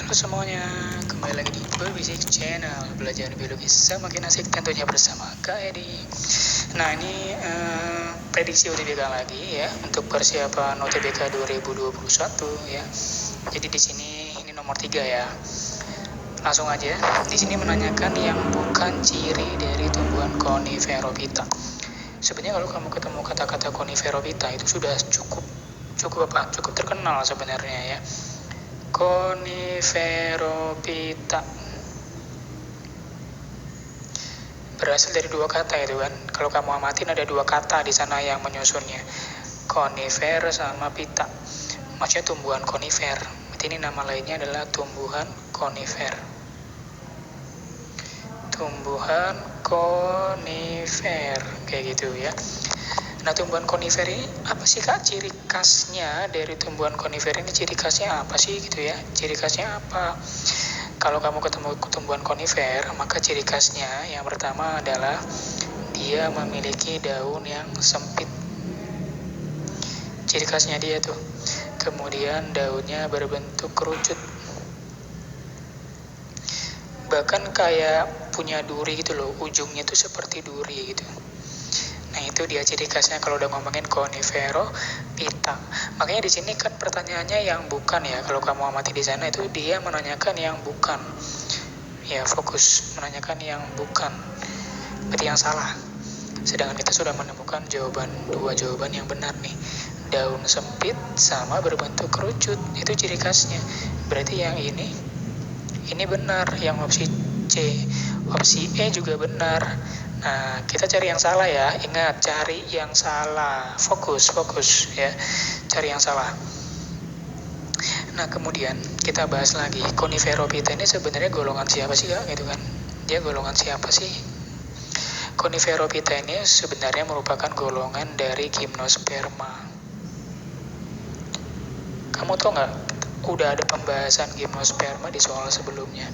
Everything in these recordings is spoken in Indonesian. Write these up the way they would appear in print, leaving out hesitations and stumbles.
Halo semuanya, kembali lagi di Berbisik Channel, belajar biologi semakin asik tentunya bersama Kak Edi. Nah ini prediksi UTBK lagi ya untuk persiapan UTBK 2021 ya. Jadi di sini ini nomor 3 ya. Langsung aja, di sini menanyakan yang bukan ciri dari tumbuhan Coniferophyta. Sebenarnya kalau kamu ketemu kata-kata Coniferophyta itu sudah cukup terkenal sebenarnya ya. Coniferophyta berasal dari dua kata itu kan. Kalau kamu amatin ada dua kata di sana yang menyusunnya, conifer sama pita. Maksudnya tumbuhan konifer. Berarti ini nama lainnya adalah tumbuhan konifer. Tumbuhan konifer kayak gitu ya. Nah, tumbuhan konifer ini apa sih Kak ciri khasnya dari tumbuhan konifer ini? Ciri khasnya apa sih gitu ya? Ciri khasnya apa? Kalau kamu ketemu tumbuhan konifer, maka ciri khasnya yang pertama adalah dia memiliki daun yang sempit. Ciri khasnya dia tuh. Kemudian daunnya berbentuk kerucut. Bahkan kayak punya duri gitu loh, ujungnya tuh seperti duri gitu. Nah itu dia ciri khasnya kalau udah ngomongin Coniferophyta. Makanya di sini kan pertanyaannya yang bukan ya. Kalau kamu amati di sana itu dia menanyakan yang bukan. Ya fokus menanyakan yang bukan. Berarti yang salah. Sedangkan kita sudah menemukan dua jawaban yang benar nih. Daun sempit sama berbentuk kerucut. Itu ciri khasnya. Berarti yang ini benar. Yang opsi C. Opsi E juga benar. Nah, kita cari yang salah ya. Ingat, cari yang salah. Fokus ya. Cari yang salah. Nah, kemudian kita bahas lagi. Coniferophyta ini sebenarnya golongan siapa sih, Kak? Gitu kan. Dia golongan siapa sih? Coniferophyta ini sebenarnya merupakan golongan dari Gymnosperma. Kamu tahu nggak? Udah ada pembahasan Gymnosperma di soal sebelumnya.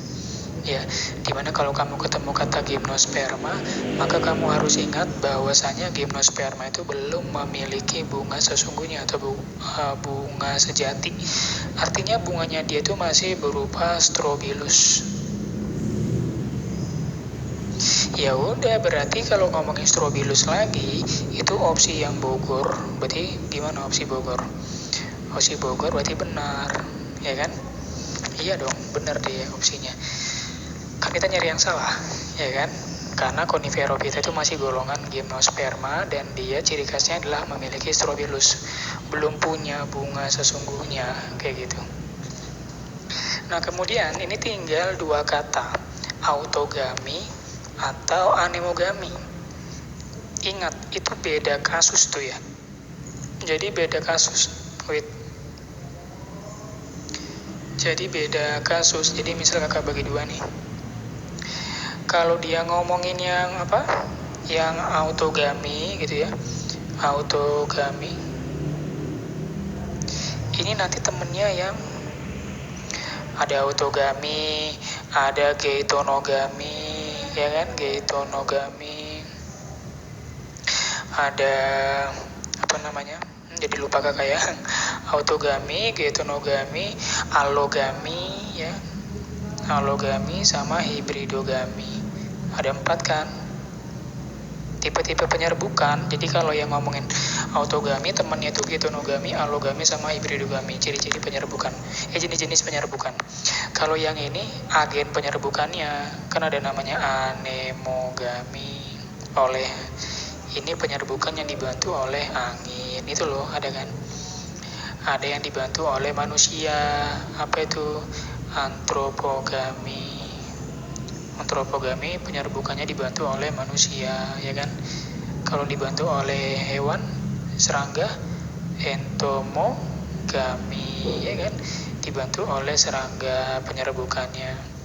Ya, dimana kalau kamu ketemu kata gimnosperma, maka kamu harus ingat bahwasanya gimnosperma itu belum memiliki bunga sesungguhnya atau bunga sejati. Artinya bunganya dia itu masih berupa strobilus. Ya udah, berarti kalau ngomongin strobilus lagi, itu opsi yang Bogor. Berarti gimana opsi Bogor? Opsi Bogor berarti benar, ya kan? Iya dong, benar dia opsinya. Kan kita nyari yang salah, ya kan? Karena Coniferophyta itu masih golongan Gymnosperma dan dia ciri khasnya adalah memiliki strobilus, belum punya bunga sesungguhnya, kayak gitu. Nah, kemudian ini tinggal dua kata, autogami atau anemogami. Ingat, itu beda kasus tuh ya. Jadi beda kasus. Jadi beda kasus. Jadi misal kakak bagi dua nih. Kalau dia ngomongin yang apa? Yang autogami gitu ya. Autogami. Ini nanti temennya yang ada autogami, ada geitonogami, ya kan? Geitonogami. Ada apa namanya? Jadi lupa kakak ya. Autogami, geitonogami, allogami ya. Allogami sama hibridogami. Ada 4 kan tipe-tipe penyerbukan. Jadi kalau yang ngomongin autogami temannya itu geitonogami, allogami sama hibridogami, ciri-ciri penyerbukan, jenis-jenis penyerbukan. Kalau yang ini agen penyerbukannya kan ada namanya anemogami. Oleh ini penyerbukan yang dibantu oleh angin itu loh, ada kan? Ada yang dibantu oleh manusia, apa itu? Antropogami penyerbukannya dibantu oleh manusia, ya kan? Kalau dibantu oleh hewan, serangga, entomogami, ya kan? Dibantu oleh serangga penyerbukannya.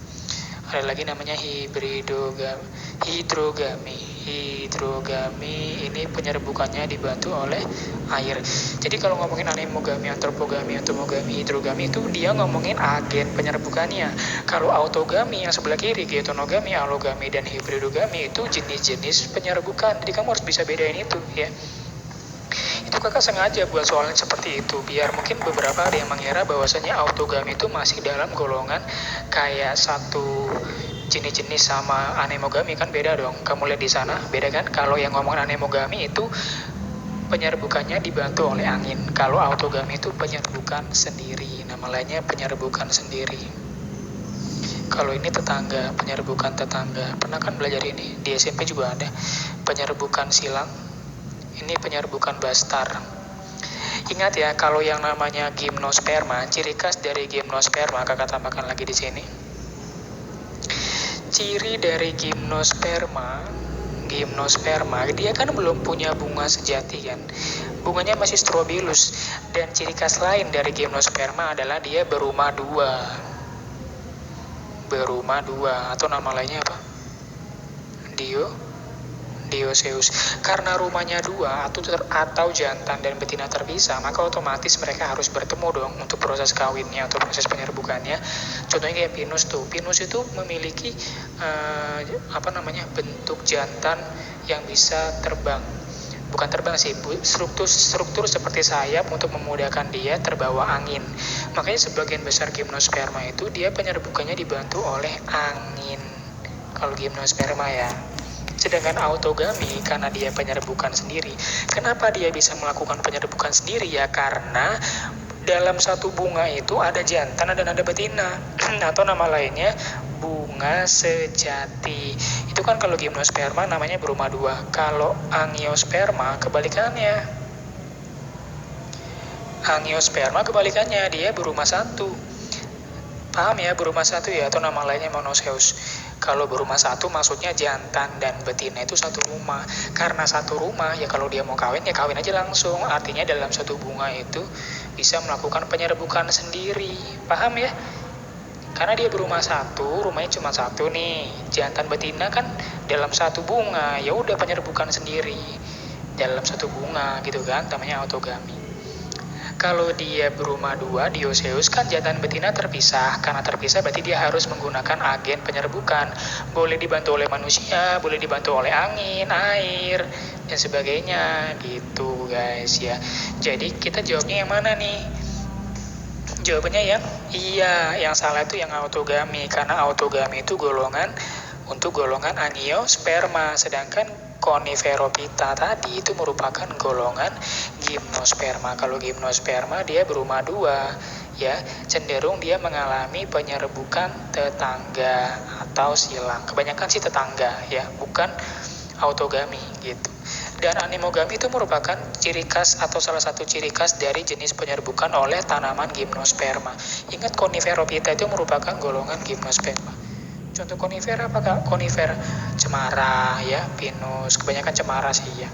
Ada lagi namanya hidrogami ini penyerbukannya dibantu oleh air. Jadi kalau ngomongin anemogami, antropogami, entomogami, hidrogami itu dia ngomongin agen penyerbukannya. Kalau autogami yang sebelah kiri, geitonogami, allogami, dan hibridogami itu jenis-jenis penyerbukan. Jadi kamu harus bisa bedain itu ya. Itu kakak sengaja buat soalnya seperti itu, biar mungkin beberapa ada yang mengira bahwasanya autogami itu masih dalam golongan kayak satu jenis-jenis sama anemogami, kan beda dong. Kamu lihat di sana, beda kan? Kalau yang ngomongin anemogami itu penyerbukannya dibantu oleh angin. Kalau autogami itu penyerbukan sendiri, nama lainnya penyerbukan sendiri. Kalau ini tetangga, penyerbukan tetangga. Pernah kan belajar ini? Di SMP juga ada. Penyerbukan silang. Ini penyerbukan bastar. Ingat ya, kalau yang namanya gimnosperma, ciri khas dari gimnosperma, kakak tambahkan lagi di sini. Ciri dari gimnosperma, dia kan belum punya bunga sejati kan. Bunganya masih strobilus. Dan ciri khas lain dari gimnosperma adalah dia berumah dua. Atau nama lainnya apa? Dioseus. Karena rumahnya dua atau jantan dan betina terpisah, maka otomatis mereka harus bertemu dong untuk proses kawinnya atau proses penyerbukannya. Contohnya kayak pinus tuh. Pinus itu memiliki bentuk jantan yang bisa terbang. Bukan terbang sih, struktur seperti sayap untuk memudahkan dia terbawa angin. Makanya sebagian besar gimnosperma itu dia penyerbukannya dibantu oleh angin. Kalau gimnosperma ya. Sedangkan autogami karena dia penyerbukan sendiri. Kenapa dia bisa melakukan penyerbukan sendiri? Ya karena dalam satu bunga itu ada jantan dan ada betina. Atau nama lainnya bunga sejati. Itu kan kalau gimnosperma namanya berumah dua. Kalau angiosperma kebalikannya. Dia berumah satu. Paham ya, berumah satu ya, atau nama lainnya monoseus. Kalau berumah satu maksudnya jantan dan betina itu satu rumah. Karena satu rumah ya kalau dia mau kawin ya kawin aja langsung. Artinya dalam satu bunga itu bisa melakukan penyerbukan sendiri. Paham ya? Karena dia berumah satu, rumahnya cuma satu nih. Jantan betina kan dalam satu bunga, ya udah penyerbukan sendiri dalam satu bunga gitu kan, namanya autogami. Kalau dia berumah dua, dioseus kan jantan betina terpisah. Karena terpisah berarti dia harus menggunakan agen penyerbukan. Boleh dibantu oleh manusia, boleh dibantu oleh angin, air, dan sebagainya gitu guys ya. Jadi kita jawabnya yang mana nih? Jawabannya yang salah itu yang autogami. Karena autogami itu golongan angiosperma. Sedangkan Coniferophyta tadi itu merupakan golongan gimnosperma. Kalau gimnosperma dia berumah dua, ya cenderung dia mengalami penyerbukan tetangga atau silang. Kebanyakan sih tetangga ya, bukan autogami gitu. Dan anemogami itu merupakan ciri khas atau salah satu ciri khas dari jenis penyerbukan oleh tanaman gimnosperma. Ingat Coniferophyta itu merupakan golongan gimnosperma. Contoh konifera apa kak? Konifera cemara ya, pinus, kebanyakan cemara sih ya.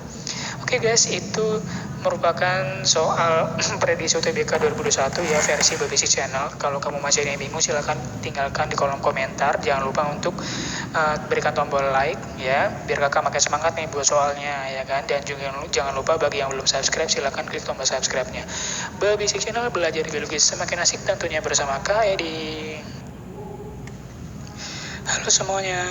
Oke guys, itu merupakan soal prediksi UTBK 2021 ya, versi BBC Channel. Kalau kamu masih ada yang bingung silahkan tinggalkan di kolom komentar. Jangan lupa untuk berikan tombol like ya, biar kakak makin semangat nih buat soalnya ya kan. Dan juga jangan lupa bagi yang belum subscribe silahkan klik tombol subscribe-nya. BBC Channel, belajar biologi semakin asik tentunya bersama Kak Edi. Halo semuanya.